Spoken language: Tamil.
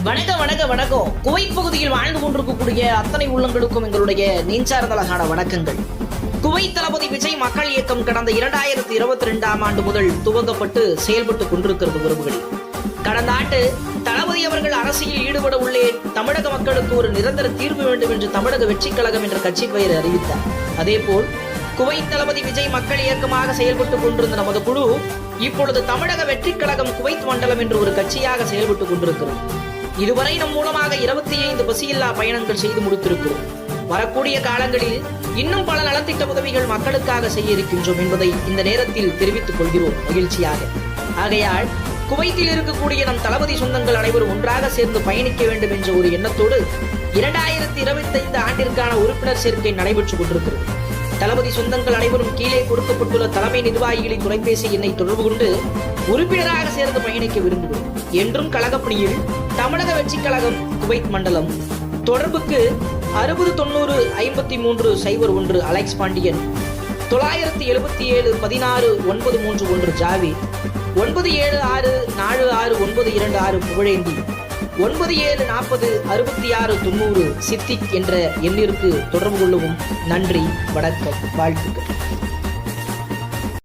வணக்கம் வணக்கம் வணக்கம். குவைத் பகுதியில் வாழ்ந்து கொண்டிருக்கக்கூடிய அத்தனை உள்ளங்களுக்கும் எங்களுடைய நெஞ்சார்ந்தலகான வணக்கங்கள். குவைத் தளபதி விஜய் மக்கள் இயக்கம் கடந்த 2022ஆம் ஆண்டு முதல் துவங்கப்பட்டு செயல்பட்டு கொண்டிருக்கிறது. உறவுகளில் கடந்த ஆண்டு தளபதி அவர்கள் அரசியல் ஈடுபட உள்ளே தமிழக மக்களுக்கு ஒரு நிரந்தர தீர்வு வேண்டும் என்று தமிழக வெற்றி கழகம் என்ற கட்சி பெயரை அறிவித்தார். அதேபோல் குவைத் தளபதி விஜய் மக்கள் இயக்கமாக செயல்பட்டுக் கொண்டிருந்த நமது குழு இப்பொழுது தமிழக வெற்றி கழகம் குவைத் மண்டலம் என்று ஒரு கட்சியாக செயல்பட்டுக் கொண்டிருக்கிறது. இதுவரை நம் மூலமாக 25 பசியில்லா பயணங்கள் செய்து முடித்திருக்கிறோம். வரக்கூடிய காலங்களில் இன்னும் பல நலத்திட்ட உதவிகள் மக்களுக்காக செய்ய இருக்கின்றோம் என்பதை இந்த நேரத்தில் தெரிவித்துக் கொள்கிறோம் மகிழ்ச்சியாக. ஆகையால் குவைத்தில் இருக்கக்கூடிய நம் தளபதி சொந்தங்கள் அனைவரும் ஒன்றாக சேர்ந்து பயணிக்க வேண்டும் என்ற ஒரு எண்ணத்தோடு 2025 ஆண்டிற்கான உறுப்பினர் சேர்க்கை நடைபெற்றுக் கொண்டிருக்கிறது. தளபதி சொந்தங்கள் அனைவரும் கீழே கொடுக்கப்பட்டுள்ள தலைமை நிர்வாகிகளின் தொலைபேசி எண்ணை தொடர்பு கொண்டு உறுப்பினராக சேர்ந்து பயணிக்க விரும்புகிறோம். என்றும் கழகப்பணியில் தமிழக வெற்றி கழகம் குவைத் மண்டலம். தொடர்புக்கு 60 90 53 01 அலெக்ஸ் பாண்டியன், 977 16 931 ஜாவித், 976 46 926 புகழேந்தி, 9740 66 90 சித்திக் என்ற எண்ணிற்கு தொடர்பு கொள்ளவும். நன்றி, வணக்கம், வாழ்த்துக்கள்.